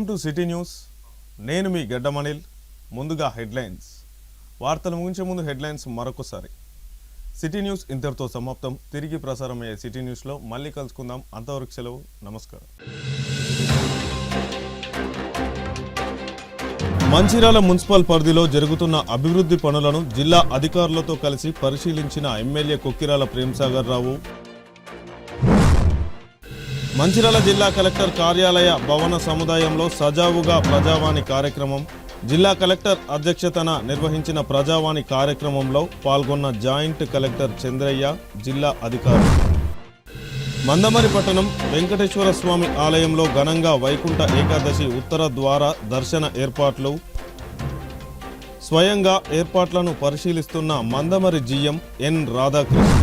Welcome to city news. నేను మీ గడ్డమనిల్. ముందుగా headlines. వార్తలు ముగించే ముందు హెడ్లైన్స్ మరొకసారి. సిటీ న్యూస్ ఇంతటితో సమాప్తం. తిరిగి ప్రసారమయ్యే సిటీ న్యూస్లో మళ్ళీ కలుసుకుందాం. అంతవరకు సెలవు. నమస్కారం. మంచిర్యాల మున్సిపల్ పరిధిలో జరుగుతున్న అభివృద్ధి పనులను జిల్లా అధికారులతో కలిసి పరిశీలించిన ఎమ్మెల్యే కొక్కిరాల ప్రేమ్సాగర్ రావు. మంచిర్యాల జిల్లా కలెక్టర్ కార్యాలయ భవన సముదాయంలో సజావుగా ప్రజావాణి కార్యక్రమం. జిల్లా కలెక్టర్ అధ్యక్షతన నిర్వహించిన ప్రజావాణి కార్యక్రమంలో పాల్గొన్న జాయింట్ కలెక్టర్ చంద్రయ్య, జిల్లా అధికారులు. మందమరి పట్టణం వెంకటేశ్వర స్వామి ఆలయంలో ఘనంగా వైకుంఠ ఏకాదశి ఉత్తర ద్వార దర్శన ఏర్పాట్లు. స్వయంగా ఏర్పాట్లను పరిశీలిస్తున్న మందమరి జీఎం ఎన్ రాధాకృష్ణ.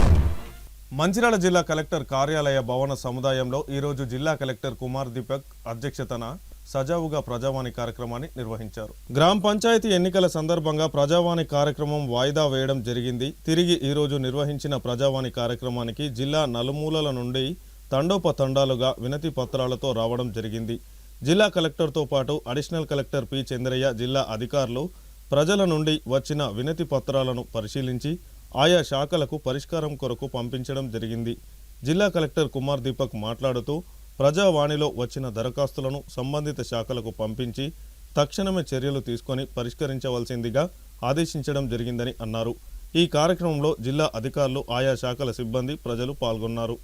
మంచిర్యాల జిల్లా కలెక్టర్ కార్యాలయ భవన సముదాయంలో ఈరోజు జిల్లా కలెక్టర్ కుమార్ దీపక్ అధ్యక్షతన సజావుగా ప్రజావాణి కార్యక్రమాన్ని నిర్వహించారు. గ్రామ పంచాయతీ ఎన్నికల సందర్భంగా ప్రజావాణి కార్యక్రమం వాయిదా వేయడం జరిగింది. తిరిగి ఈరోజు నిర్వహించిన ప్రజావాణి కార్యక్రమానికి జిల్లా నలుమూలల నుండి తండోపతండాలుగా వినతి పత్రాలతో రావడం జరిగింది. జిల్లా కలెక్టర్తో పాటు అడిషనల్ కలెక్టర్ పి చంద్రయ్య, జిల్లా అధికారులు ప్రజల నుండి వచ్చిన వినతి పత్రాలను పరిశీలించి ఆయా శాఖలకు పరిష్కారం కొరకు పంపించడం జరిగింది. జిల్లా కలెక్టర్ కుమార్ దీపక్ మాట్లాడుతూ ప్రజావాణిలో వచ్చిన దరఖాస్తులను సంబంధిత శాఖలకు పంపించి తక్షణమే చర్యలు తీసుకొని పరిష్కరించవలసిందిగా ఆదేశించడం జరిగిందని అన్నారు. ఈ కార్యక్రమంలో జిల్లా అధికారులు, ఆయా శాఖల సిబ్బంది, ప్రజలు పాల్గొన్నారు.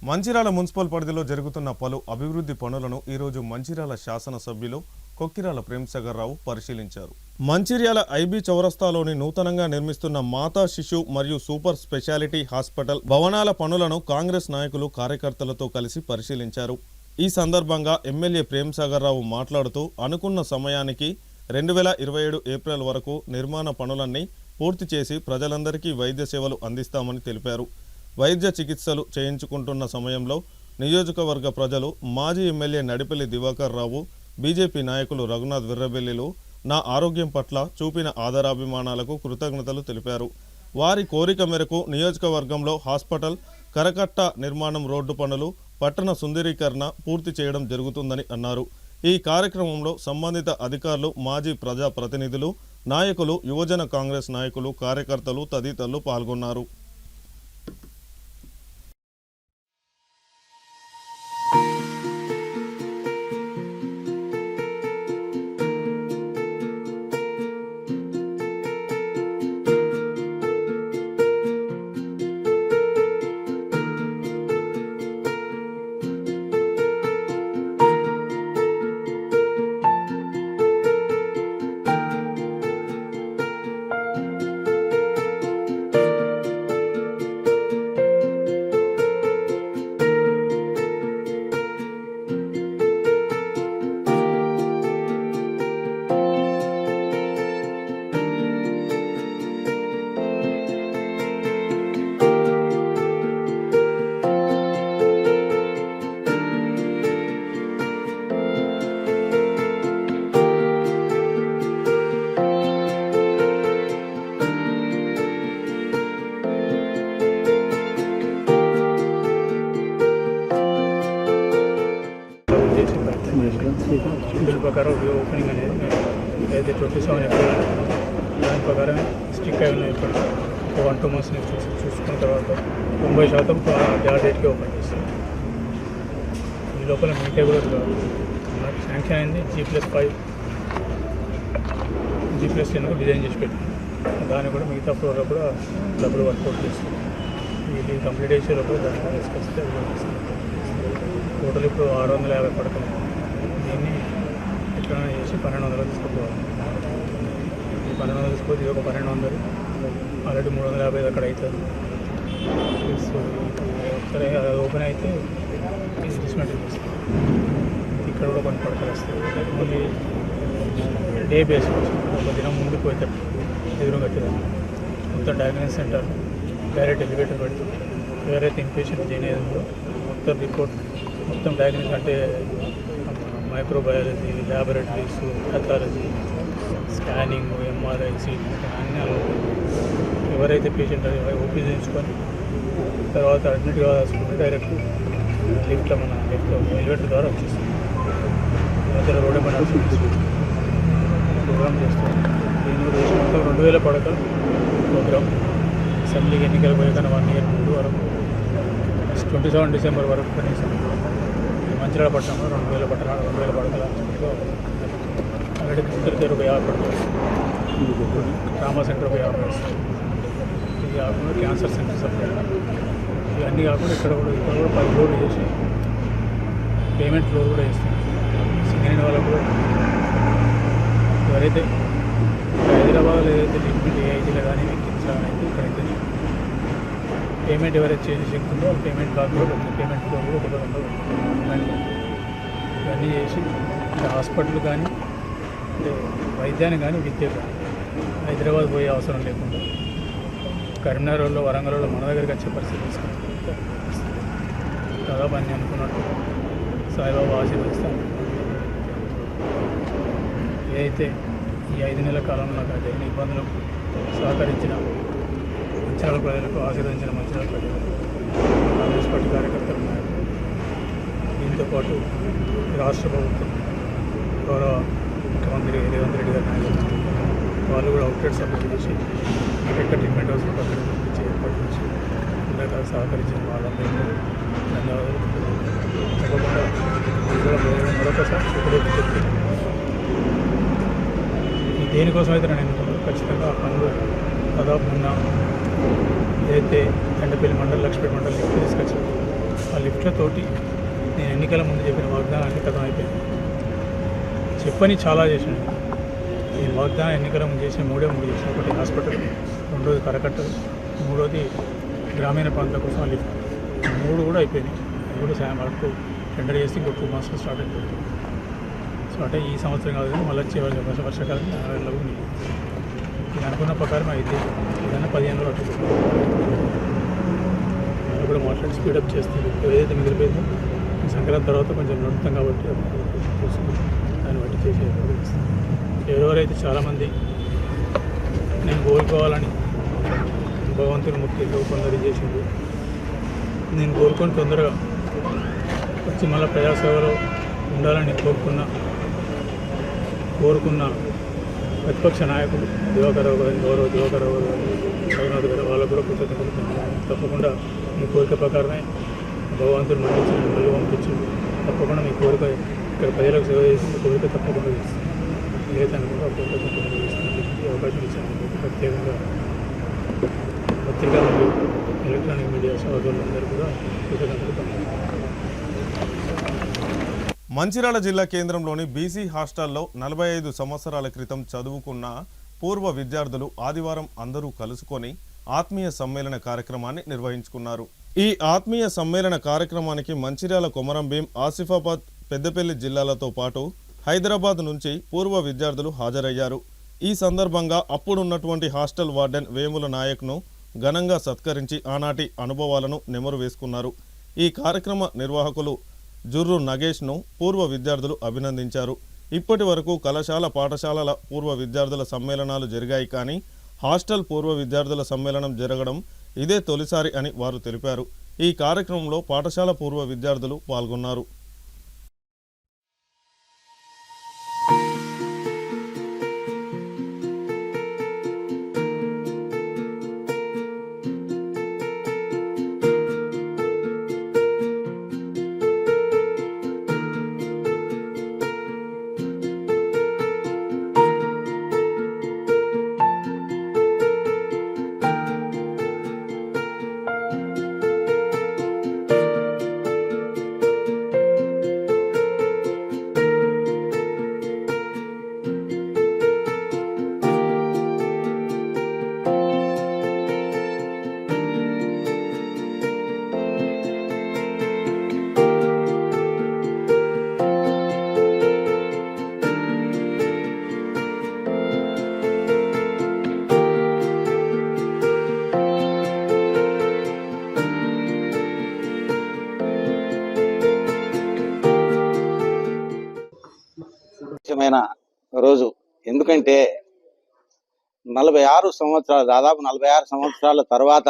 మంచిర్యాల మున్సిపల్ పరిధిలో జరుగుతున్న పలు అభివృద్ధి పనులను ఈరోజు మంచిర్యాల శాసనసభ్యులు కొక్కిరాల ప్రేమ్సాగర్ రావు పరిశీలించారు. మంచిర్యాల ఐబీ చౌరస్తాలోని నూతనంగా నిర్మిస్తున్న మాతా శిశు మరియు సూపర్ స్పెషాలిటీ హాస్పిటల్ భవనాల పనులను కాంగ్రెస్ నాయకులు, కార్యకర్తలతో కలిసి పరిశీలించారు. ఈ సందర్భంగా ఎమ్మెల్యే ప్రేమ్సాగర్ రావు మాట్లాడుతూ అనుకున్న సమయానికి 2027 ఏప్రిల్ వరకు నిర్మాణ పనులన్నీ పూర్తి చేసి ప్రజలందరికీ వైద్య సేవలు అందిస్తామని తెలిపారు. వైద్య చికిత్సలు చేయించుకుంటున్న సమయంలో నియోజకవర్గ ప్రజలు, మాజీ ఎమ్మెల్యే నడిపెల్లి దివాకర్ రావు, బీజేపీ నాయకులు రఘునాథ్ విర్రబెల్లిలు నా ఆరోగ్యం పట్ల చూపిన ఆదరాభిమానాలకు కృతజ్ఞతలు తెలిపారు. వారి కోరిక మేరకు నియోజకవర్గంలో హాస్పిటల్, కరకట్ట నిర్మాణం, రోడ్డు పనులు, పట్టణ సుందరీకరణ పూర్తి చేయడం జరుగుతుందని అన్నారు. ఈ కార్యక్రమంలో సంబంధిత అధికారులు, మాజీ ప్రజా ప్రతినిధులు, నాయకులు, యువజన కాంగ్రెస్ నాయకులు, కార్యకర్తలు తదితరులు పాల్గొన్నారు. షెడ్యూల్ ప్రకారం ఓపెనింగ్ అనేది ఏదైతే 27 ఏప్రిల్ దాని ప్రకారం స్టిక్ అయి ఉన్నాయి. ఇప్పుడు 1-2 months చూసుకున్న తర్వాత 90% ఆ డేట్కి ఓపెన్ చేస్తారు. ఈ లోపల మిగతా కూడా మనకి శాంక్షన్ అయింది G+5 G+10 డిజైన్ చేసి పెట్టింది. దాన్ని కూడా మిగతా ఫ్లోర్లో కూడా డబ్బులు వర్కౌట్ చేస్తుంది. ఇది కంప్లీట్ చేసే లోపల దాన్ని తీసుకొస్తే టోటల్ ఇప్పుడు 650 పడకలు. దీన్ని ఎట్లైనా చేసి 1200 తీసుకుపోవాలి. ఈ 1200 తీసుకొని ఇది ఒక 1200, ఆల్రెడీ 350 అక్కడ అవుతుంది. సో సరే అది ఓపెన్ అయితే ఇది డిస్మెంటల్ చేస్తుంది. ఇక్కడ కూడా కొన్ని పడకలు వస్తాయి. ఓన్లీ డే బేస్ ఒక దినం ముందు పోతే ఎదురు కట్టేదాన్ని మొత్తం డయాగ్నోసిస్ సెంటర్ డైరెక్ట్ ఎలివేటర్ పెడుతూ ఎవరైతే ఇన్పేషెంట్ జాయిన్ అయ్యిందో మొత్తం రిపోర్ట్ మొత్తం డయాగ్నోసిస్ అంటే microbiology, laboratories, pathology, scanning, MRI, CT అన్నీ అలా ఎవరైతే పేషెంట్ ఓపీ చేయించుకొని తర్వాత అడ్మిట్ కావాల్సుకుంటే డైరెక్ట్ లిఫ్ట్లో మన ఎలివేటర్ ద్వారా వచ్చేస్తుంది. మధ్యలో రోడ్ ప్రోగ్రామ్ చేస్తాం. దీని కూడా మొత్తం 2000 పడకలు ప్రోగ్రామ్. అసెంబ్లీకి ఎన్నికలు పోయాక 1 year ముందు వరకు 27 December వరకు కనీసం మంచిర్యాల పట్టణంలో 2000 పడకల ఆల్రెడీ పుత్తూరు ఒక 50 పడకలు, ట్రామా సెంటర్ ఒక 50 వస్తుంది. ఇది కాకుండా క్యాన్సర్ సెంటర్ సపరేట్. ఇవన్నీ కాకుండా ఇక్కడ కూడా 10 ఫ్లోర్లు చేసి పేమెంట్ ఫ్లోర్ కూడా చేస్తాం. సింగరేణి వాళ్ళకు కూడా ఎవరైతే హైదరాబాద్లో ఏదైతే లిమిట్ ఏఐటీలో కానీ ఎక్కించాలని అయితే ఇక్కడైతే పేమెంట్ ఎవరైతే చేసి చెప్తుందో పేమెంట్ కాకుండా పేమెంట్ ఫ్లోర్ కూడా ఒకటి ఉండదు. ఇవన్నీ చేసి హాస్పిటల్ కానీ అంటే వైద్యాన్ని కానీ విద్య కానీ హైదరాబాద్ పోయే అవసరం లేకుండా కరీంనగర్లో, వరంగల్లో మన దగ్గరికి వచ్చే పరిస్థితి తీసుకుంటాం. దాదాపు అన్నీ అనుకున్నట్టు సాయిబాబా ఆశీర్వదిస్తాను. ఏదైతే ఈ 5 నెలల కాలంలో నాకు అదే ఇబ్బందులకు సహకరించిన మంచిర్యాల ప్రజలకు, ఆశీర్వదించిన మంచిర్యాల ప్రజలకు, కాంగ్రెస్ పార్టీ కార్యకర్తలు ఉన్నారు. దీంతో పాటు రాష్ట్ర ప్రభుత్వం గౌరవ ముఖ్యమంత్రి రేవంత్ రెడ్డి గారి నాయకత్వం వాళ్ళు కూడా అవుట్లెట్ సబ్మిట్ చేసి ఎక్కడ ట్రీట్మెంట్ హౌస్ అక్కడ పంపించి ఏర్పాటు చేసి ఉండగా సహకరించిన వాళ్ళందరికీ ధన్యవాదాలు. తప్పకుండా మరొకసారి చెప్పి దేనికోసం అయితే నేను ఖచ్చితంగా ఆ పనులు దాదాపు మొన్న ఏదైతే ఎండపల్లి మండలి, లక్ష్మీపేట మండలి లిఫ్ట్ తీసుకొచ్చాను. ఆ లిఫ్ట్లతోటి నేను ఎన్నికల ముందు చెప్పిన వాగ్దానాన్ని కథం అయిపోయింది. చెప్పని చాలా చేశాను. ఈ వాగ్దానం ఎన్నికల ముందు చేసిన 3 చేసిన. ఒకటి హాస్పిటల్, రెండోది కరకట్టలు, మూడోది గ్రామీణ ప్రాంతాల కోసం లిఫ్ట్. 3 కూడా అయిపోయినాయి. అది కూడా సాయం వరకు టెండర్ చేసి ఇంకో 2 months స్టార్ట్ అయిపోయింది. సో అంటే ఈ సంవత్సరం కాదు కానీ మళ్ళీ వచ్చే వర్షాకాలం ఉంది. నేను అనుకున్న ప్రకారం అయితే ఏదైనా 15 రోజులు వాళ్ళు కూడా మాట్లాడి స్పీడప్ చేస్తుంది. ఏదైతే మిగిలిపోయిందో సంక్రాంతి తర్వాత కొంచెం నడుపుతాం కాబట్టి చూసుకుని దాన్ని బట్టి చేసే ఎవరెవరైతే చాలామంది నేను కోరుకోవాలని భగవంతుని ముక్తిలో కొందరు చేసింది. నేను కోరుకొని తొందరగా వచ్చి మళ్ళీ ప్రజాసేవలో ఉండాలని కోరుకున్న ప్రతిపక్ష నాయకులు దివాకర్రావు గారు, గౌరవ దివాకర్రావు గారు, రఘునాథ్ గారు, వాళ్ళకు కూడా కృతజ్ఞతలు. తప్పకుండా మీ కోరిక ప్రకారమే భగవంతుడు మళ్ళీ పంపించింది. తప్పకుండా మీ కోరిక ఇక్కడ ప్రజలకు సేవ చేసి మీ కోరిక తప్పకుండా చేస్తుంది. ఏదైతే అనుకుంటే ఆ కోరిక తప్పకుండా చేస్తుంది. అవకాశం ఇచ్చాను. ప్రత్యేకంగా పత్రికా మరియు ఎలక్ట్రానిక్ మీడియా సోదరులందరూ కూడా కృతజ్ఞతలు. మంచిర్యాల జిల్లా కేంద్రంలోని బీసీ హాస్టల్లో 45 సంవత్సరాల క్రితం చదువుకున్న పూర్వ విద్యార్థులు ఆదివారం అందరూ కలుసుకొని ఆత్మీయ సమ్మేళన కార్యక్రమాన్ని నిర్వహించుకున్నారు. ఈ ఆత్మీయ సమ్మేళన కార్యక్రమానికి మంచిర్యాల, కొమరంభీం, ఆసిఫాబాద్, పెద్దపల్లి జిల్లాలతో పాటు హైదరాబాద్ నుంచి పూర్వ విద్యార్థులు హాజరయ్యారు. ఈ సందర్భంగా అప్పుడున్నటువంటి హాస్టల్ వార్డెన్ వేముల నాయక్ను ఘనంగా సత్కరించి ఆనాటి అనుభవాలను నెమరు వేసుకున్నారు. ఈ కార్యక్రమ నిర్వాహకులు జుర్రు నగేష్ను పూర్వ విద్యార్థులు అభినందించారు. ఇప్పటి వరకు కళాశాల, పాఠశాలల పూర్వ విద్యార్థుల సమ్మేళనాలు జరిగాయి, కానీ హాస్టల్ పూర్వ విద్యార్థుల సమ్మేళనం జరగడం ఇదే తొలిసారి అని వారు తెలిపారు. ఈ కార్యక్రమంలో పాఠశాల పూర్వ విద్యార్థులు పాల్గొన్నారు. రోజు. ఎందుకంటే 46 సంవత్సరాలు, దాదాపు 46 సంవత్సరాల తర్వాత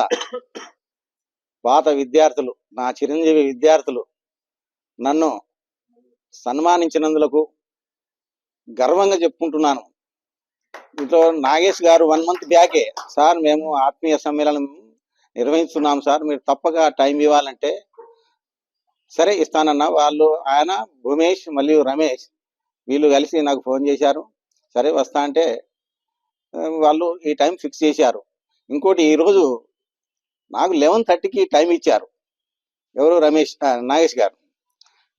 పాత విద్యార్థులు, నా చిరంజీవి విద్యార్థులు నన్ను సన్మానించినందులకు గర్వంగా చెప్పుకుంటున్నాను. ఇంట్లో నాగేష్ గారు 1 మంత్ బ్యాకే, సార్ మేము ఆత్మీయ సమ్మేళనం నిర్వహిస్తున్నాం సార్, మీరు తప్పక టైం ఇవ్వాలంటే సరే ఇస్తానన్నా. వాళ్ళు ఆయన భూమేష్ మరియు రమేష్ వీళ్ళు కలిసి నాకు ఫోన్ చేశారు. సరే వస్తా అంటే వాళ్ళు ఈ టైం ఫిక్స్ చేశారు. ఇంకోటి ఈరోజు నాకు 11:30కి టైం ఇచ్చారు. ఎవరు? నాగేష్ గారు.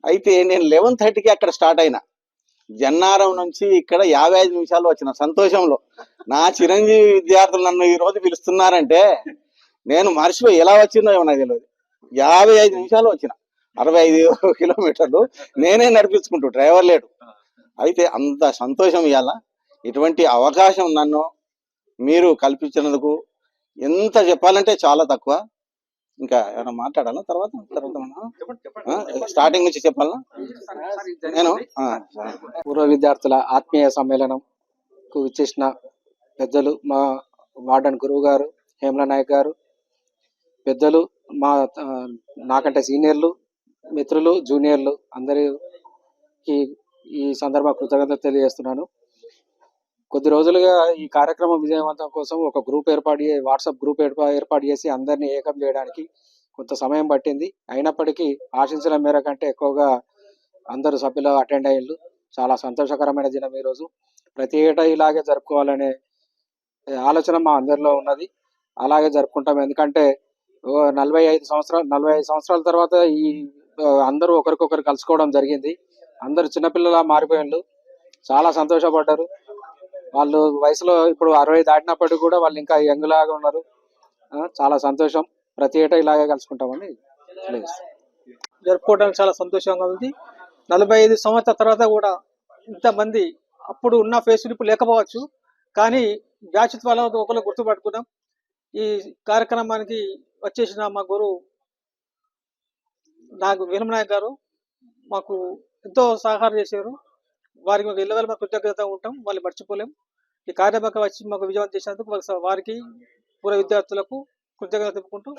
అయితే నేను 11:30కి అక్కడ స్టార్ట్ అయినా. జన్నారం నుంచి ఇక్కడ 55 నిమిషాలు వచ్చిన సంతోషంలో. నా చిరంజీవి విద్యార్థులు నన్ను ఈ రోజు పిలుస్తున్నారంటే నేను మర్చిపోయి ఎలా వచ్చిందో ఏమో నాకు తెలియదు. 55 నిమిషాలు వచ్చిన, 65 కిలోమీటర్లు నేనే నడిపించుకుంటూ, డ్రైవర్ లేడు. అయితే అంత సంతోషం ఇవాళ. ఇటువంటి అవకాశం నన్ను మీరు కల్పించినందుకు ఎంత చెప్పాలంటే చాలా తక్కువ. ఇంకా ఏమైనా మాట్లాడాలా? తర్వాత స్టార్టింగ్ నుంచి చెప్పాలా? నేను పూర్వ విద్యార్థుల ఆత్మీయ సమ్మేళనంకు ఇచ్చేసిన పెద్దలు, మా వార్డన్ గురువు గారు హేమల నాయక్ గారు, పెద్దలు, నాకంటే సీనియర్లు, మిత్రులు, జూనియర్లు అందరికీ ఈ సందర్భ కృతజ్ఞతలు తెలియజేస్తున్నాను. కొద్ది రోజులుగా ఈ కార్యక్రమం విజయవంతం కోసం ఒక గ్రూప్ వాట్సాప్ గ్రూప్ ఏర్పాటు చేసి అందరినీ ఏకం చేయడానికి కొంత సమయం పట్టింది. అయినప్పటికీ ఆశించిన మేర కంటే ఎక్కువగా అందరూ సభ్యులు అటెండ్ అయ్యారు. చాలా సంతోషకరమైన దినం ఈరోజు. ప్రతి ఏటా ఇలాగే జరుపుకోవాలనే ఆలోచన మా అందరిలో ఉన్నది. అలాగే జరుపుకుంటాం. ఎందుకంటే 45 సంవత్సరాల తర్వాత ఈ అందరూ ఒకరికొకరు కలుసుకోవడం జరిగింది. అందరూ చిన్నపిల్లలా మారిపోయారు. చాలా సంతోషపడ్డారు. వాళ్ళు వయసులో ఇప్పుడు 60 దాటినప్పటికీ కూడా వాళ్ళు ఇంకా యంగ్ లాగా ఉన్నారు. చాలా సంతోషం. ప్రతి ఏటా ఇలాగే కలుసుకుంటామని జరుపుకోవడానికి చాలా సంతోషంగా ఉంది. 45 సంవత్సరాల తర్వాత కూడా ఇంతమంది, అప్పుడు ఉన్న ఫేసులు ఇప్పుడు లేకపోవచ్చు, కానీ బ్యాచ్ వాళ్ళ ఒకరు గుర్తుపట్టుకున్నాం. ఈ కార్యక్రమానికి వచ్చేసిన మా గురువు హేమల నాయక్ గారు మాకు ఎంతో సహకారం చేశారు. వారికి మాకు ఇళ్ళ మాకు కృతజ్ఞత ఉంటాం, వాళ్ళు మర్చిపోలేం. ఈ కార్యక్రమం వచ్చి మాకు విజయవంతం చేసినందుకు వారికి పూర్వ విద్యార్థులకు కృతజ్ఞత తెలుపుకుంటూ.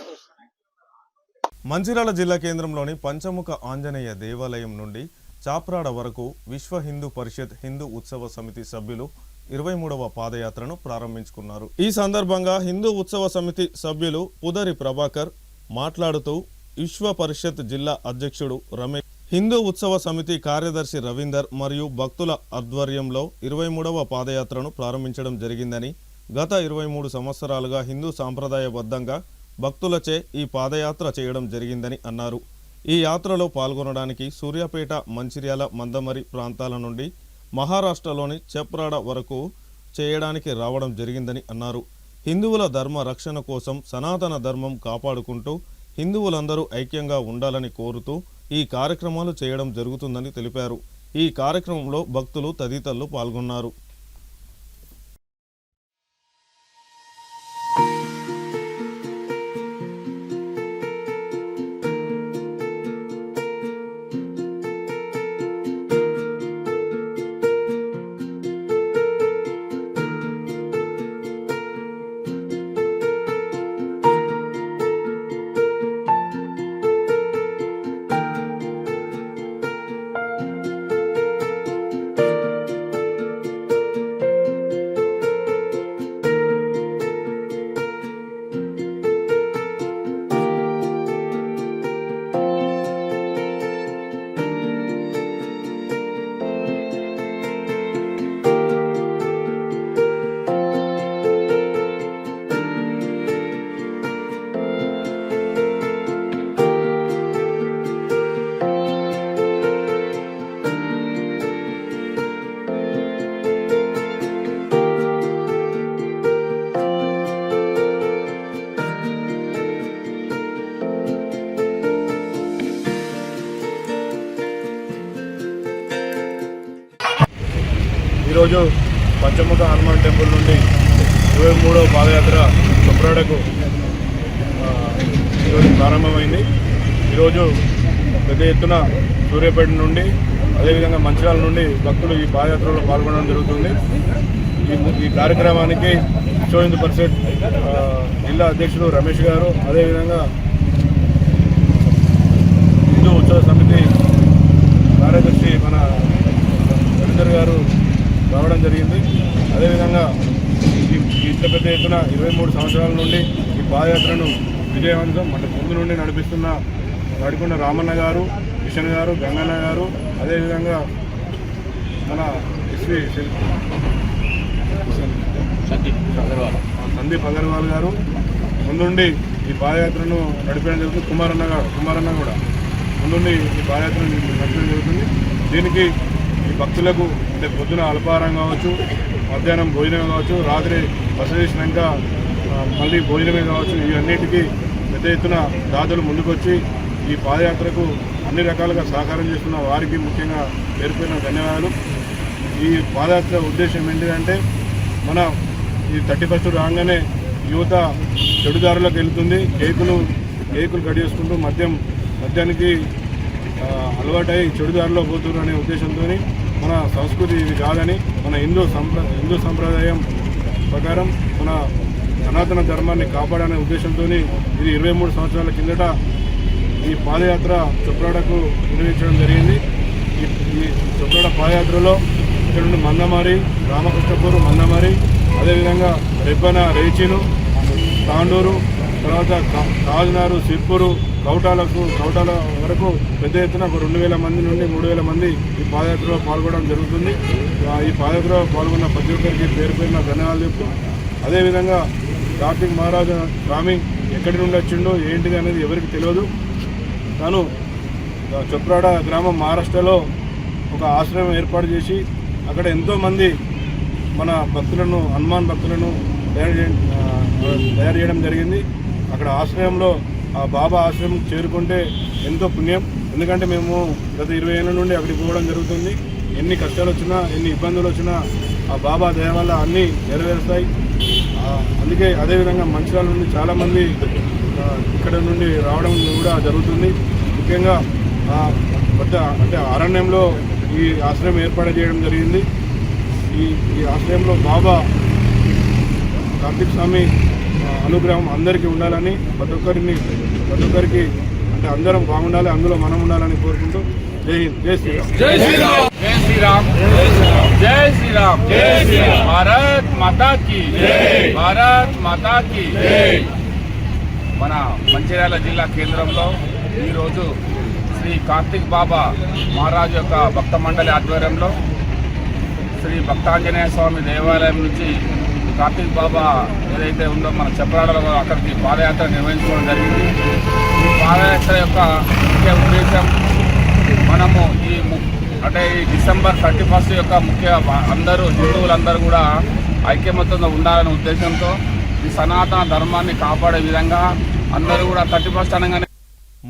మంచిర్యాల జిల్లా కేంద్రంలోని పంచముఖ ఆంజనేయ దేవాలయం నుండి చాప్రాడ వరకు విశ్వ హిందూ పరిషత్ హిందూ ఉత్సవ సమితి సభ్యులు 23వ పాదయాత్రను ప్రారంభించుకున్నారు. ఈ సందర్భంగా హిందూ ఉత్సవ సమితి సభ్యులు పుదరి ప్రభాకర్ మాట్లాడుతూ విశ్వ పరిషత్ జిల్లా అధ్యక్షుడు రమేష్, హిందూ ఉత్సవ సమితి కార్యదర్శి రవీందర్ మరియు భక్తుల ఆధ్వర్యంలో 23వ పాదయాత్రను ప్రారంభించడం జరిగిందని, గత 23 సంవత్సరాలుగా హిందూ సాంప్రదాయబద్ధంగా భక్తులచే ఈ పాదయాత్ర చేయడం జరిగిందని అన్నారు. ఈ యాత్రలో పాల్గొనడానికి సూర్యాపేట, మంచిర్యాల, మందమరి ప్రాంతాల నుండి మహారాష్ట్రలోని చెప్రాడ వరకు చేయడానికి రావడం జరిగిందని అన్నారు. హిందువుల ధర్మ రక్షణ కోసం సనాతన ధర్మం కాపాడుకుంటూ హిందువులందరూ ఐక్యంగా ఉండాలని కోరుతూ ఈ కార్యక్రమాలు చేయడం జరుగుతుందని తెలిపారు. ఈ కార్యక్రమంలో భక్తులు తదితరులు పాల్గొన్నారు. ఈరోజు పంచముఖ హనుమాన్ టెంపుల్ నుండి 23వ పాదయాత్ర చప్రాడకు ఈరోజు ప్రారంభమైంది. ఈరోజు పెద్ద ఎత్తున సూర్యాపేట నుండి అదేవిధంగా మంచిర్యాల నుండి భక్తులు ఈ పాదయాత్రలో పాల్గొనడం జరుగుతుంది. ఈ కార్యక్రమానికి విశ్వ హిందూ పరిషత్ జిల్లా అధ్యక్షులు రమేష్ గారు, అదేవిధంగా హిందూ ఉత్సవ సమితి కార్యదర్శి మన రవీందర్ గారు రావడం జరిగింది. అదేవిధంగా ఇంత పెద్ద ఎత్తున 23 సంవత్సరాల నుండి ఈ పాదయాత్రను విజయవంతం ముందు నుండి నడుకున్న రామన్న గారు, కిషన్ గారు, గంగన్న గారు, అదేవిధంగా మన ఎస్వి సందీప్ అగర్వాల్ గారు ముందుండి ఈ పాదయాత్రను నడిపేయడం జరుగుతుంది. కుమారన్న కూడా ముందుండి ఈ పాదయాత్రను నడిపేయడం జరుగుతుంది. దీనికి ఈ భక్తులకు అంటే పొద్దున అల్పాహారం కావచ్చు, మధ్యాహ్నం భోజనమే కావచ్చు, రాత్రి బస చేసినాక మళ్ళీ భోజనమే కావచ్చు, ఇవన్నిటికీ పెద్ద ఎత్తున దాతలు ముందుకొచ్చి ఈ పాదయాత్రకు అన్ని రకాలుగా సహకారం చేస్తున్న వారికి ముఖ్యంగా పేరుపైన ధన్యవాదాలు. ఈ పాదయాత్ర ఉద్దేశం ఏంటిదంటే మన ఈ 31st రాగానే యువత చెడుదారులకు వెళ్తుంది. కేకులు కట్ చేసుకుంటూ మద్యానికి అలవాటై చెడుదారిలో పోతున్నారు అనే ఉద్దేశంతో మన సంస్కృతి ఇది కాదని, మన హిందూ సంప్రదాయం ప్రకారం మన సనాతన ధర్మాన్ని కాపాడనే ఉద్దేశంతో ఇది 23 సంవత్సరాల కిందట ఈ పాదయాత్ర చొప్రాడకు నిర్వహించడం జరిగింది. ఈ చొప్రాడ పాదయాత్రలో ఇక్కడ నుండి మందమారి, రామకృష్ణపూర్, మందమారి, అదేవిధంగా రెబ్బన, రేచిను, తాండూరు, తర్వాత కాజనారు, సిర్పూరు, కౌటాల వరకు పెద్ద ఎత్తున ఒక 2000 మంది నుండి 3000 మంది ఈ పాదయాత్రలో పాల్గొనడం జరుగుతుంది. ఈ పాదయాత్రలో పాల్గొన్న ప్రతి ఒక్కరికి పేరుపైన ధన్యవాదాలు చెప్తూ, అదేవిధంగా కార్తీక్ మహారాజు స్వామి ఎక్కడి నుండి వచ్చిండో ఏంటిది అనేది ఎవరికి తెలియదు. తాను చొప్రాడ గ్రామం మహారాష్ట్రలో ఒక ఆశ్రమం ఏర్పాటు చేసి అక్కడ ఎంతోమంది మన భక్తులను, హనుమాన్ భక్తులను తయారు చేయడం జరిగింది. అక్కడ ఆశ్రయంలో ఆ బాబా ఆశ్రమం చేరుకుంటే ఎంతో పుణ్యం. ఎందుకంటే మేము గత 20 ఏళ్ళ నుండి అక్కడికి పోవడం జరుగుతుంది. ఎన్ని కష్టాలు వచ్చినా, ఎన్ని ఇబ్బందులు వచ్చినా ఆ బాబా దయ వల్ల అన్నీ నెరవేరుస్తాయి. అందుకే అదేవిధంగా మంచిర్యాల నుండి చాలామంది ఇక్కడ నుండి రావడం కూడా జరుగుతుంది. ముఖ్యంగా అంటే అరణ్యంలో ఈ ఆశ్రమం ఏర్పాటు చేయడం జరిగింది. ఈ ఆశ్రయంలో బాబా కార్తీక్ స్వామి అనుగ్రహం అందరికీ ఉండాలని, ప్రతి ఒక్కరికి అంటే అందరం బాగుండాలి, అందులో మనం ఉండాలని కోరుకుంటూ జై హింద్, జై శ్రీరామ్. జై శ్రీరామ్, జై శ్రీరామ్, జై శ్రీరామ్, జై శ్రీరామ్. భారత్ మాతా కీ జై, భారత్ మాతా కీ జై. మన మంచిర్యాల జిల్లా కేంద్రంలో ఈరోజు శ్రీ కార్తీక్ బాబా మహారాజు యొక్క భక్త మండలి ఆధ్వర్యంలో శ్రీ భక్తాంజనేయ స్వామి దేవాలయం నుంచి కార్తీక్ బాబా ఏదైతే ఉందో మన చప్రాడలో అక్కడికి పాదయాత్ర నిర్వహించుకోవడం జరిగింది. ఈ పాదయాత్ర యొక్క ముఖ్య ఉద్దేశం మనము ఈ డిసెంబర్ 31 యొక్క అందరూ హిందువులందరూ కూడా ఐక్యమత్యంగా ఉండాలనే ఉద్దేశంతో ఈ సనాతన ధర్మాన్ని కాపాడే విధంగా అందరూ కూడా 31 అనగానే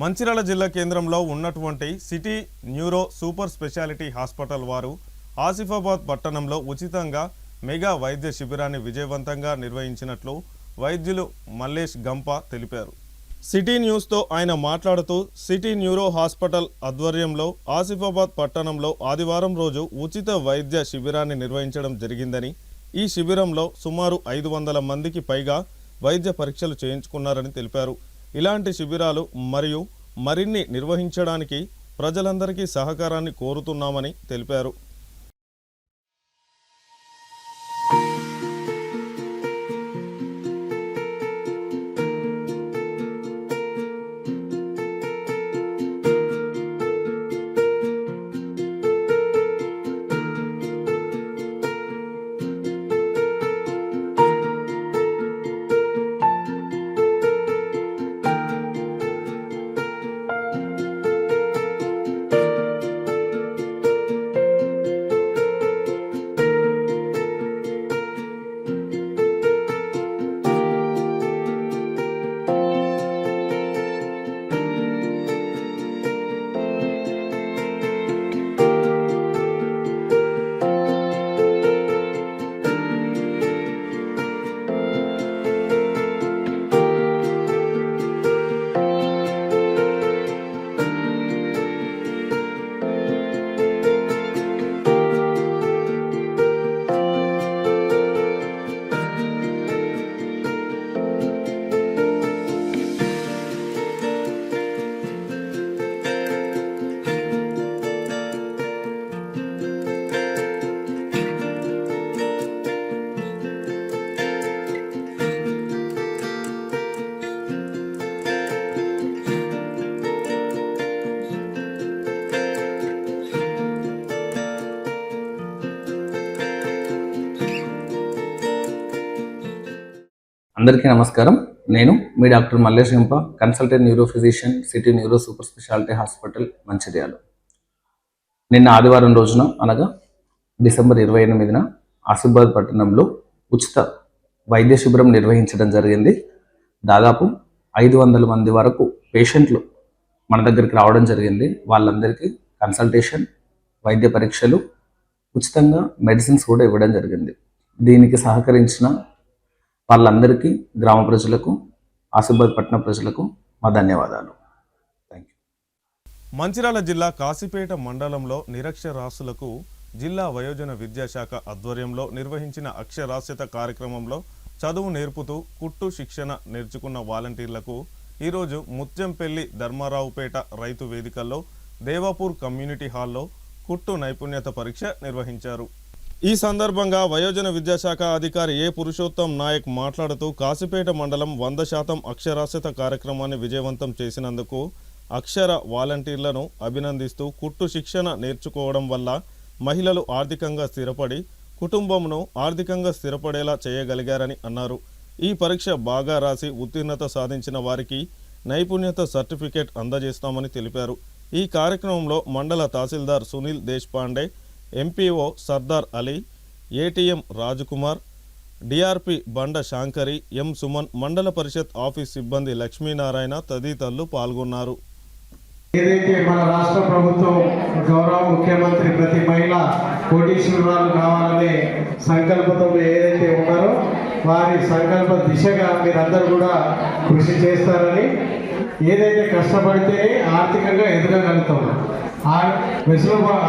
మంచిర్యాల జిల్లా కేంద్రంలో ఉన్నటువంటి city neuro super speciality hospital వారు ఆసిఫాబాద్ పట్టణంలో ఉచితంగా మెగా వైద్య శిబిరాన్ని విజయవంతంగా నిర్వహించినట్లు వైద్యులు మల్లేష్ గంప తెలిపారు. సిటీ న్యూస్తో ఆయన మాట్లాడుతూ సిటీ న్యూరో హాస్పిటల్ ఆధ్వర్యంలో ఆసిఫాబాద్ పట్టణంలో ఆదివారం రోజు ఉచిత వైద్య శిబిరాన్ని నిర్వహించడం జరిగిందని, ఈ శిబిరంలో సుమారు 500 మందికి పైగా వైద్య పరీక్షలు చేయించుకున్నారని తెలిపారు. ఇలాంటి శిబిరాలు మరియు మరిన్ని నిర్వహించడానికి ప్రజలందరికీ సహకారాన్ని కోరుతున్నామని తెలిపారు. అందరికీ నమస్కారం. నేను మీ డాక్టర్ మల్లేష్ గంప, consultant neuro physician, city neuro super speciality hospital Mancherial. నిన్న ఆదివారం రోజున అనగా డిసెంబర్ 28న ఆసిఫాబాద్ పట్టణంలో ఉచిత వైద్య శిబిరం నిర్వహించడం జరిగింది. దాదాపు 500 మంది వరకు పేషెంట్లు మన దగ్గరికి రావడం జరిగింది. వాళ్ళందరికీ కన్సల్టేషన్, వైద్య పరీక్షలు, ఉచితంగా మెడిసిన్స్ కూడా ఇవ్వడం జరిగింది. దీనికి సహకరించిన వాళ్ళందరికీ, గ్రామ ప్రజలకు, ఆసిఫాబాద్ పట్టణ ప్రజలకు మా ధన్యవాదాలు. Thank you. మంచిర్యాల జిల్లా కాశీపేట మండలంలో నిరక్షరాస్యులకు జిల్లా వయోజన విద్యాశాఖ ఆధ్వర్యంలో నిర్వహించిన అక్షరాస్యత కార్యక్రమంలో చదువు నేర్పుతూ కుట్టు శిక్షణ నేర్చుకున్న వాలంటీర్లకు ఈరోజు ముత్యంపల్లి ధర్మారావుపేట రైతు వేదికల్లో దేవాపూర్ కమ్యూనిటీ హాల్లో కుట్టు నైపుణ్యత పరీక్ష నిర్వహించారు. ఈ సందర్భంగా వయోజన విద్యాశాఖ అధికారి ఏ పురుషోత్తం నాయక్ మాట్లాడుతూ కాశీపేట మండలం 100% అక్షరాస్యత కార్యక్రమాన్ని విజయవంతం చేసినందుకు అక్షర వాలంటీర్లను అభినందిస్తూ కుట్టు శిక్షణ నేర్చుకోవడం వల్ల మహిళలు ఆర్థికంగా స్థిరపడి కుటుంబంను ఆర్థికంగా స్థిరపడేలా చేయగలిగారని అన్నారు. ఈ పరీక్ష బాగా రాసి ఉత్తీర్ణత సాధించిన వారికి నైపుణ్యత సర్టిఫికేట్ అందజేస్తామని తెలిపారు. ఈ కార్యక్రమంలో మండల తహసీల్దార్ Sunil Deshpande, MPO Sardar Ali, ATM Rajkumar, DRP Banda Shankari, ఎం సుమన్, మండల పరిషత్ ఆఫీస్ సిబ్బంది లక్ష్మీనారాయణ తదితరులు పాల్గొన్నారు. ఏదైతే మన రాష్ట్ర ప్రభుత్వం గౌరవ ముఖ్యమంత్రి ప్రతి మహిళ కోటీశ్వరురాలు కావాలనే సంకల్పంతో ఏదైతే ఉన్నారో వారి సంకల్ప దిశగా మీరందరూ కూడా కృషి చేస్తారని, ఏదైతే కష్టపడితేనే ఆర్థికంగా ఎదగగలుగుతాం.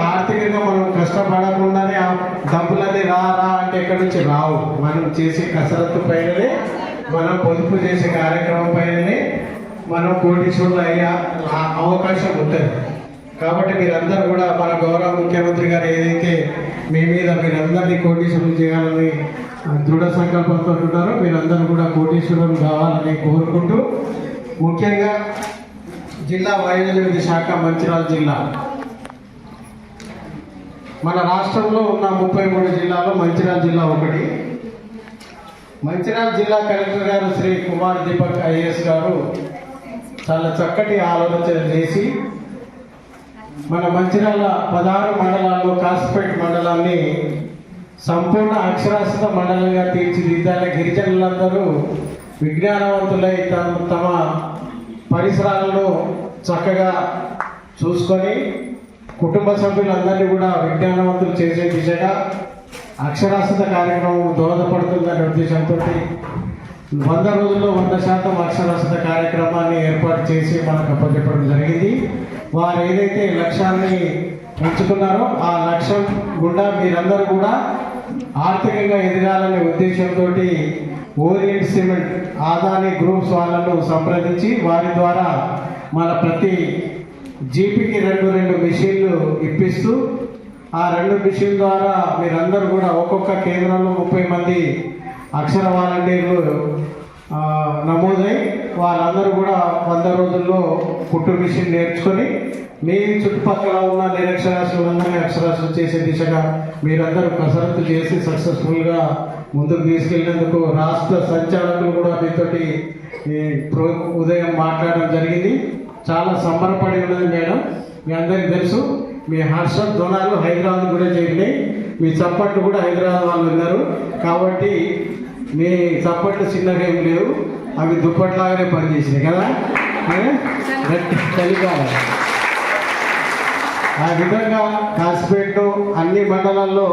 ఆర్థికంగా మనం కష్టపడకుండానే ఆ డబ్బులన్నీ రా అంటే ఎక్కడి నుంచి రావు. మనం చేసే కసరత్తు పైననే, మనం పొదుపు చేసే కార్యక్రమం పైననే మనం కోటీశ్వరులు అయ్యే అవకాశం ఉంటుంది. కాబట్టి మీరందరూ కూడా మన గౌరవ ముఖ్యమంత్రి గారు ఏదైతే మీ మీద మీరందరినీ కోటీశ్వరులు చేయాలని దృఢ సంకల్పంతో ఉంటారో మీరందరూ కూడా కోటీశ్వరులు కావాలని కోరుకుంటూ, ముఖ్యంగా జిల్లా వయోజన విద్య శాఖ మంచిర్యాల జిల్లా మన రాష్ట్రంలో ఉన్న 33 జిల్లాలో మంచిర్యాల జిల్లా ఒకటి. మంచిర్యాల జిల్లా కలెక్టర్ గారు శ్రీ కుమార్ దీపక్ ఐఏఎస్ గారు చాలా చక్కటి ఆలోచన చేసి మన మంచిర్యాల 16 మండలాల్లో కాశీపేట మండలాన్ని సంపూర్ణ అక్షరాస్యత మండలంగా తీర్చిదిద్దాలని, గిరిజనులందరూ విజ్ఞానవంతులై తమ పరిసరాలను చక్కగా చూసుకొని కుటుంబ సభ్యులందరినీ కూడా విజ్ఞానవంతులు చేసే దిశగా అక్షరాస్యత కార్యక్రమం దోహదపడుతుందనే ఉద్దేశంతో 100 రోజుల్లో 100% అక్షరాస్యత కార్యక్రమాన్ని ఏర్పాటు చేసి మనకు అప్పచెప్పడం జరిగింది. వారు ఏదైతే లక్ష్యాన్ని ఎంచుకున్నారో ఆ లక్ష్యం గుండా మీరందరూ కూడా ఆర్థికంగా ఎదగాలనే ఉద్దేశంతో ఓరియంట్ సిమెంట్, ఆదాని గ్రూప్స్ వాళ్ళను సంప్రదించి వారి ద్వారా మన ప్రతి జీపీకి 2 మిషన్లు ఇప్పిస్తూ ఆ 2 మిషన్ల ద్వారా మీరందరూ కూడా ఒక్కొక్క కేంద్రంలో 30 మంది అక్షర వాలంటీర్లు నమోదై వాళ్ళందరూ కూడా 100 రోజుల్లో కుట్టు మిషన్ నేర్చుకొని మీ చుట్టుపక్కల ఉన్న నిరక్షరాస్యులందరినీ అక్షరాస్యులు చేసే దిశగా మీరందరూ కసరత్తు చేసి సక్సెస్ఫుల్గా ముందుకు తీసుకెళ్ళినందుకు రాష్ట్ర సంచాలకులు కూడా మీతోటి ఉదయం మాట్లాడడం జరిగింది. చాలా సంబరపడి ఉన్నది మేడం. మీ అందరికీ తెలుసు, మీ హర్షం దొనాలు హైదరాబాద్ కూడా చేయండి, మీ చప్పట్లు కూడా హైదరాబాద్ వాళ్ళు ఉన్నారు. కాబట్టి మీ చప్పట్లు చిన్నగా ఏం లేవు, అవి దుప్పట్లాగానే పనిచేసినాయి కదా, చలికాలం. ఆ విధంగా కాశీపేటలో అన్ని మండలాల్లో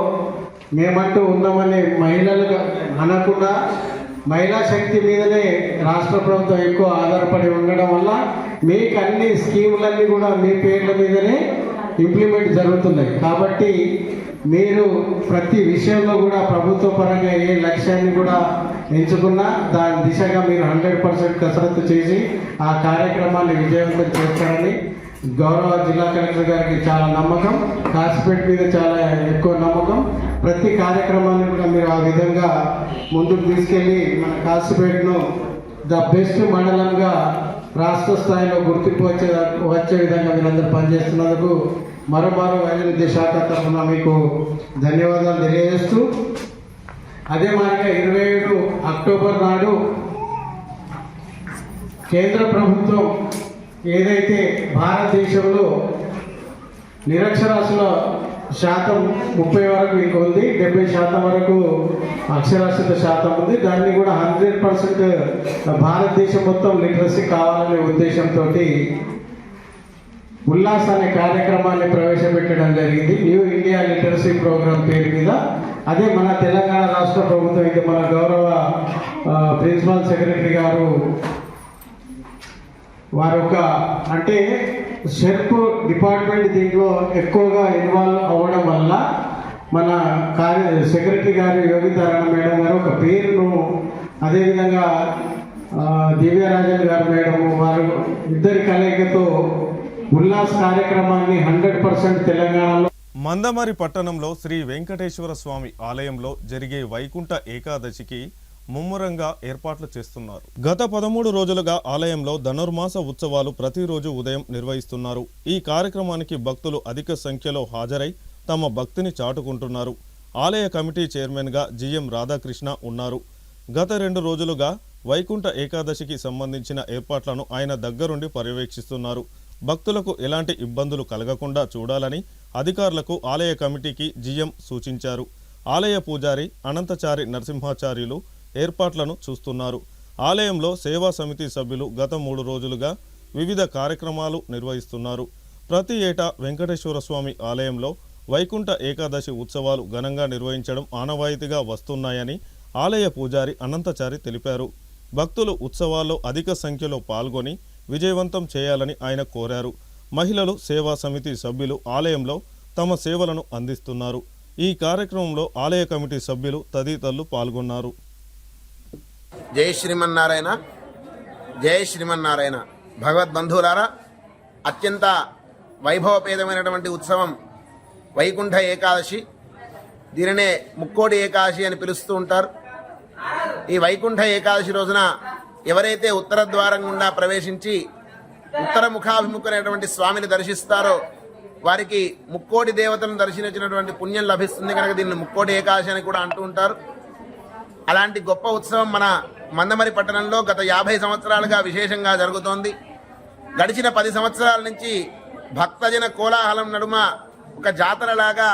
మేమంటూ ఉన్నామని మహిళలుగా అనకుండా మహిళా శక్తి మీదనే రాష్ట్ర ప్రభుత్వం ఎక్కువ ఆధారపడి ఉండడం వల్ల మీకు అన్ని స్కీములన్నీ కూడా మీ పేర్ల మీదనే ఇంప్లిమెంట్ జరుగుతున్నాయి. కాబట్టి మీరు ప్రతి విషయంలో కూడా ప్రభుత్వ పరంగా ఏ లక్ష్యాన్ని కూడా ఎంచుకున్నా దాని దిశగా మీరు 100% కసరత్తు చేసి ఆ కార్యక్రమాన్ని విజయవంతం చేస్తారని గౌరవ జిల్లా కలెక్టర్ గారికి చాలా నమ్మకం, కాశీపేట మీద చాలా ఎక్కువ నమ్మకం. ప్రతి కార్యక్రమాన్ని కూడా మీరు ఆ విధంగా ముందుకు తీసుకెళ్ళి మన కాశీపేటను ద బెస్ట్ మండలంగా రాష్ట్ర స్థాయిలో గుర్తింపు వచ్చే విధంగా మీరందరూ పనిచేస్తున్నందుకు మరోమారు వైద్య విద్యా శాఖ తరఫున మీకు ధన్యవాదాలు తెలియజేస్తూ, అదే మాదిరిగా 27 అక్టోబర్ నాడు కేంద్ర ప్రభుత్వం ఏదైతే భారతదేశంలో నిరక్షరాస్యుల శాతం 30 వరకు మీకు ఉంది, 70% వరకు అక్షరాస్యత శాతం ఉంది. దాన్ని కూడా 100% భారతదేశం మొత్తం లిటరసీ కావాలనే ఉద్దేశంతో ఉల్లాస్ అనే కార్యక్రమాన్ని ప్రవేశపెట్టడం జరిగింది. న్యూ ఇండియా లిటరసీ ప్రోగ్రామ్ పేరు మీద. అదే మన తెలంగాణ రాష్ట్ర ప్రభుత్వం, ఇది మన గౌరవ ప్రిన్సిపల్ సెక్రటరీ గారు వారి యొక్క అంటే షెర్ప్ డిపార్ట్మెంట్ దీంట్లో ఎక్కువగా ఇన్వాల్వ్ అవ్వడం వల్ల మన సెక్రటరీ గారు యోగితారాయణ మేడం గారు ఒక పేరును, అదేవిధంగా దివ్యరాజన్ గారు మేడం వారు ఇద్దరి కలయికతో ఉల్లాస్ కార్యక్రమాన్ని 100% తెలంగాణలో మందమరి పట్టణంలో శ్రీ వెంకటేశ్వర స్వామి ఆలయంలో జరిగే వైకుంఠ ఏకాదశికి ముమ్మరంగా ఏర్పాట్లు చేస్తున్నారు. గత 13 రోజులుగా ఆలయంలో ధనుర్మాస ఉత్సవాలు ప్రతిరోజు ఉదయం నిర్వహిస్తున్నారు. ఈ కార్యక్రమానికి భక్తులు అధిక సంఖ్యలో హాజరై తమ భక్తిని చాటుకుంటున్నారు. ఆలయ కమిటీ చైర్మన్గా జిఎం రాధాకృష్ణ ఉన్నారు. గత 2 రోజులుగా వైకుంఠ ఏకాదశికి సంబంధించిన ఏర్పాట్లను ఆయన దగ్గరుండి పర్యవేక్షిస్తున్నారు. భక్తులకు ఎలాంటి ఇబ్బందులు కలగకుండా చూడాలని అధికారులకు ఆలయ కమిటీకి జిఎం సూచించారు. ఆలయ పూజారి అనంతచారి నరసింహాచార్యులు ఏర్పాట్లను చూస్తున్నారు. ఆలయంలో సేవా సమితి సభ్యులు గత 3 రోజులుగా వివిధ కార్యక్రమాలు నిర్వహిస్తున్నారు. ప్రతి ఏటా వెంకటేశ్వర స్వామి ఆలయంలో వైకుంఠ ఏకాదశి ఉత్సవాలు ఘనంగా నిర్వహించడం ఆనవాయితీగా వస్తున్నాయని ఆలయ పూజారి అనంతచారి తెలిపారు. భక్తులు ఉత్సవాల్లో అధిక సంఖ్యలో పాల్గొని విజయవంతం చేయాలని ఆయన కోరారు. మహిళలు సేవా సమితి సభ్యులు ఆలయంలో తమ సేవలను అందిస్తున్నారు. ఈ కార్యక్రమంలో ఆలయ కమిటీ సభ్యులు తదితరులు పాల్గొన్నారు. జై శ్రీమన్నారాయణ, జై శ్రీమన్నారాయణ. భగవద్బంధువులారా, అత్యంత వైభవపేతమైనటువంటి ఉత్సవం వైకుంఠ ఏకాదశి. దీనినే ముక్కోటి ఏకాదశి అని పిలుస్తూ ఉంటారు. ఈ వైకుంఠ ఏకాదశి రోజున ఎవరైతే ఉత్తర ద్వారం గుండా ప్రవేశించి ఉత్తర ముఖాభిముఖమైనటువంటి స్వామిని దర్శిస్తారో వారికి ముక్కోటి దేవతలను దర్శించినటువంటి పుణ్యం లభిస్తుంది. కనుక దీన్ని ముక్కోటి ఏకాదశి అని కూడా అంటూ ఉంటారు. అలాంటి గొప్ప ఉత్సవం మన మందమరి పట్టణంలో గత 50 సంవత్సరాలుగా విశేషంగా జరుగుతోంది. గడిచిన 10 సంవత్సరాల నుంచి భక్తజన కోలాహలం నడుమ ఒక జాతరలాగా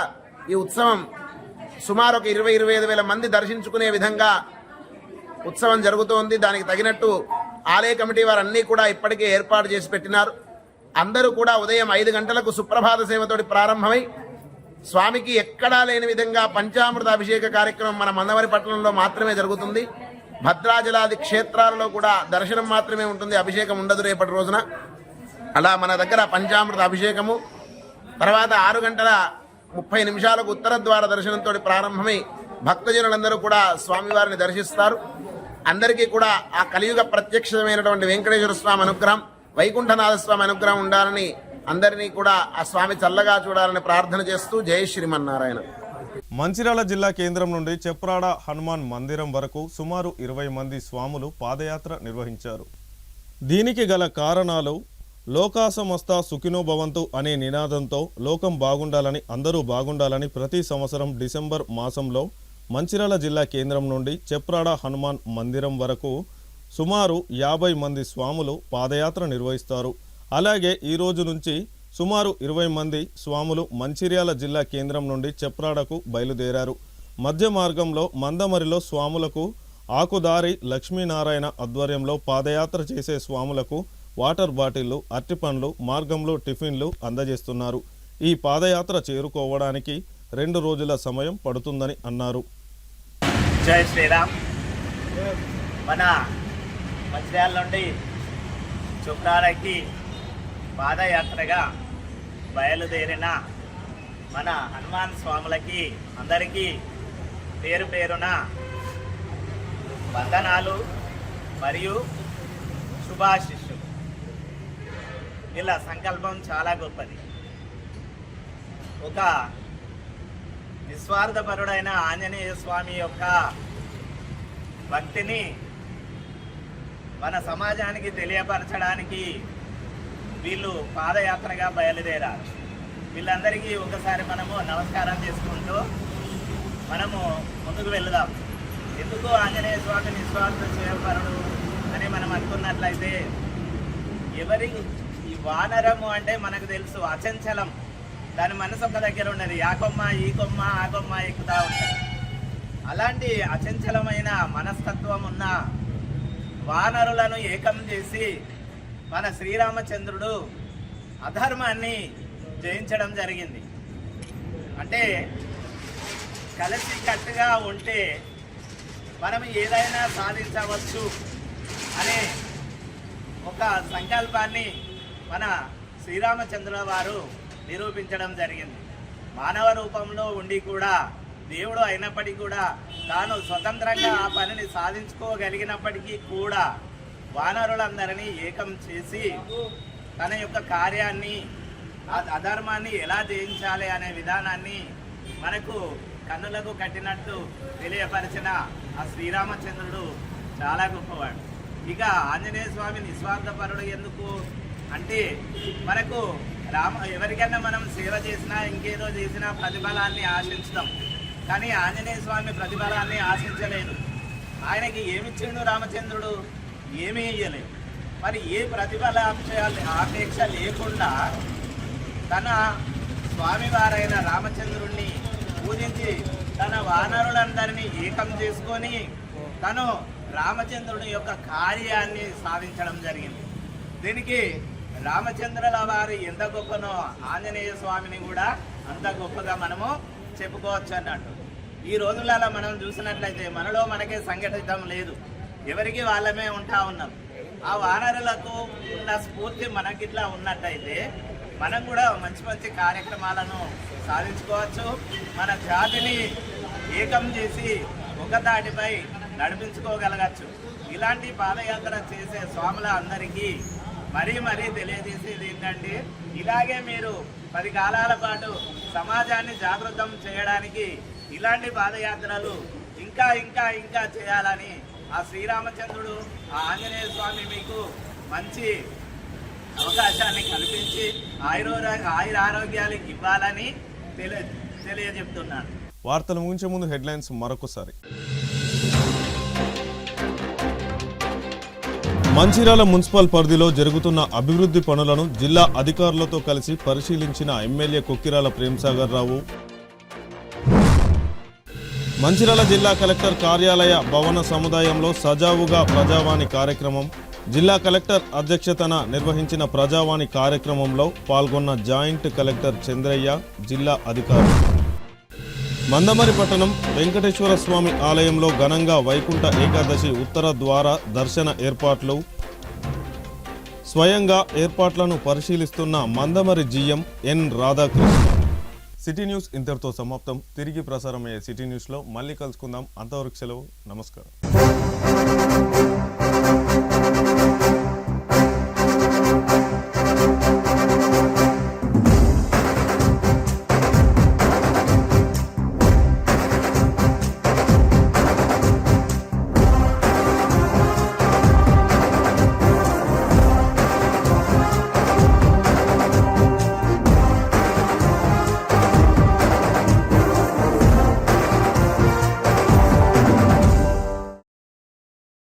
ఈ ఉత్సవం సుమారు ఒక 20-25 వేల మంది దర్శించుకునే విధంగా ఉత్సవం జరుగుతోంది. దానికి తగినట్టు ఆలయ కమిటీ వారన్నీ కూడా ఇప్పటికే ఏర్పాటు చేసి పెట్టినారు. అందరూ కూడా ఉదయం 5 గంటలకు సుప్రభాత సేవతోటి ప్రారంభమై స్వామికి ఎక్కడా లేని విధంగా పంచామృత అభిషేక కార్యక్రమం మన మందమరి పట్టణంలో మాత్రమే జరుగుతుంది. భద్రాచలాది క్షేత్రాలలో కూడా దర్శనం మాత్రమే ఉంటుంది, అభిషేకం ఉండదు రేపటి రోజున. అలా మన దగ్గర పంచామృత అభిషేకము, తర్వాత 6:30 ఉత్తర ద్వార దర్శనంతో ప్రారంభమై భక్తజనులందరూ కూడా స్వామివారిని దర్శిస్తారు. అందరికీ కూడా ఆ కలియుగ ప్రత్యక్షమైనటువంటి వెంకటేశ్వర స్వామి అనుగ్రహం, వైకుంఠనాథ స్వామి అనుగ్రహం ఉండాలని, అందరినీ కూడా ఆ స్వామి చల్లగా చూడాలని ప్రార్థన చేస్తూ జై శ్రీమన్నారాయణ. మంచిర్యాల జిల్లా కేంద్రం నుండి చెప్రాడ హనుమాన్ మందిరం వరకు సుమారు 20 మంది స్వాములు పాదయాత్ర నిర్వహించారు. దీనికి గల కారణాలు లోకా సమస్త సుఖినో భవంతు అనే నినాదంతో లోకం బాగుండాలని, అందరూ బాగుండాలని ప్రతి సంవత్సరం డిసెంబర్ మాసంలో మంచిర్యాల జిల్లా కేంద్రం నుండి చెప్రాడ హనుమాన్ మందిరం వరకు సుమారు 50 మంది స్వాములు పాదయాత్ర నిర్వహిస్తారు. అలాగే ఈ రోజు నుంచి సుమారు 20 మంది స్వాములు మంచిర్యాల జిల్లా కేంద్రం నుండి చెప్రాడకు బయలుదేరారు. మధ్య మార్గంలో మందమరిలో స్వాములకు ఆకుదారి లక్ష్మీనారాయణ ఆధ్వర్యంలో పాదయాత్ర చేసే స్వాములకు వాటర్ బాటిళ్లు, అరటిపండ్లు, మార్గంలో టిఫిన్లు అందజేస్తున్నారు. ఈ పాదయాత్ర చేరుకోవడానికి 2 రోజుల సమయం పడుతుందని అన్నారు. జై శ్రీరామ్. మన మంచిర్యాల నుండి చెప్రాడకి పాదయాత్రగా బయలుదేరిన మన హనుమాన్ స్వాములకి అందరికీ పేరు పేరున వందనాలు మరియు శుభాశిష్యులు. వీళ్ళ సంకల్పం చాలా గొప్పది. ఒక నిస్వార్థపరుడైన ఆంజనేయ స్వామి యొక్క భక్తిని మన సమాజానికి తెలియపరచడానికి వీళ్ళు పాదయాత్రగా బయలుదేరారు. వీళ్ళందరికీ ఒకసారి మనము నమస్కారం చేసుకుంటూ మనము ముందుకు వెళదాం. ఎందుకు ఆంజనేయ స్వామి నిస్వార్థ సేవపరుడు అని మనం అనుకున్నట్లయితే ఈ వానరము అంటే మనకు తెలుసు అచంచలం, దాని మనసు ఒక దగ్గర ఉన్నది. ఆ కొమ్మ ఈ కొమ్మ ఆ కొమ్మ ఎక్కుతా ఉంటుంది. అలాంటి అచంచలమైన మనస్తత్వం ఉన్న వానరులను ఏకం చేసి మన శ్రీరామచంద్రుడు అధర్మాన్ని జయించడం జరిగింది. అంటే కలిసి కట్టుగా ఉంటే మనం ఏదైనా సాధించవచ్చు అనే ఒక సంకల్పాన్ని మన శ్రీరామచంద్రుల వారు నిరూపించడం జరిగింది. మానవ రూపంలో ఉండి కూడా దేవుడు అయినప్పటికీ కూడా తాను స్వతంత్రంగా ఆ పనిని సాధించుకోగలిగినప్పటికీ కూడా వానరులందరినీ ఏకం చేసి తన యొక్క కార్యాన్ని, అధర్మాన్ని ఎలా జయించాలి అనే విధానాన్ని మనకు కన్నులకు కట్టినట్టు తెలియపరిచిన ఆ శ్రీరామచంద్రుడు చాలా గొప్పవాడు. ఇక ఆంజనేయ స్వామి నిస్వార్థపరుడు ఎందుకు అంటే మనకు ఎవరికైనా మనం సేవ చేసినా ఇంకేదో చేసినా ప్రతిఫలాన్ని ఆశించుతాం. కానీ ఆంజనేయ స్వామి ప్రతిఫలాన్ని ఆశించలేదు. ఆయనకి ఏమిచ్చిండు రామచంద్రుడు? ఏమీ ఇయ్యలేదు. మరి ఏ అపేక్ష లేకుండా తన స్వామివారైన రామచంద్రుణ్ణి పూజించి తన వానరులందరినీ ఏకం చేసుకొని తను రామచంద్రుని యొక్క కార్యాన్ని సాధించడం జరిగింది. దీనికి రామచంద్రుల వారు ఎంత గొప్పనో ఆంజనేయ స్వామిని కూడా అంత గొప్పగా మనము చెప్పుకోవచ్చు అన్నట్టు. ఈ రోజులలో మనం చూసినట్లయితే మనలో మనకే సంఘటితం లేదు, ఎవరికి వాళ్ళమే ఉంటా ఉన్నాం. ఆ వానరులకు ఉన్న స్ఫూర్తి మనకిట్లా ఉన్నట్టయితే మనం కూడా మంచి మంచి కార్యక్రమాలను సాధించుకోవచ్చు. మన జాతిని ఏకం చేసి ఒక తాటిపై నడిపించుకోగలగచ్చు. ఇలాంటి పాదయాత్ర చేసే స్వాముల అందరికీ మరీ తెలియజేసేది ఏంటంటే, ఇలాగే మీరు 10 కాలాల పాటు సమాజాన్ని జాగృతం చేయడానికి ఇలాంటి పాదయాత్రలు ఇంకా ఇంకా ఇంకా చేయాలని ఆ శ్రీరామచంద్రుడు, ఆ ఆంజనేయ స్వామి మీకు మంచి అవకాశాన్ని కల్పించి ఆయురారోగ్యాలకు ఇవ్వాలని తెలియజెప్తున్నాను. వార్తలు ముగించే ముందు హెడ్లైన్స్ మరొకసారి. మంచిర్యాల మున్సిపల్ పరిధిలో జరుగుతున్న అభివృద్ధి పనులను జిల్లా అధికారులతో కలిసి పరిశీలించిన ఎమ్మెల్యే కొక్కిరాల ప్రేమ్సాగర్ రావు. మంచిర్యాల జిల్లా కలెక్టర్ కార్యాలయ భవన సముదాయంలో సజావుగా ప్రజావాణి కార్యక్రమం. జిల్లా కలెక్టర్ అధ్యక్షతన నిర్వహించిన ప్రజావాణి కార్యక్రమంలో పాల్గొన్న జాయింట్ కలెక్టర్ చంద్రయ్య, జిల్లా అధికారులు. మందమరి పట్టణం వెంకటేశ్వర స్వామి ఆలయంలో ఘనంగా వైకుంఠ ఏకాదశి ఉత్తర ద్వార దర్శన ఏర్పాట్లు. స్వయంగా ఏర్పాట్లను పరిశీలిస్తున్న మందమరి జీఎం ఎన్ రాధాకృష్ణ. సిటీ న్యూస్ ఇంతటితో సమాప్తం. తిరిగి ప్రసారమయ్యే సిటీ న్యూస్లో మళ్ళీ కలుసుకుందాం. అంతవరకు సెలవు. నమస్కారం.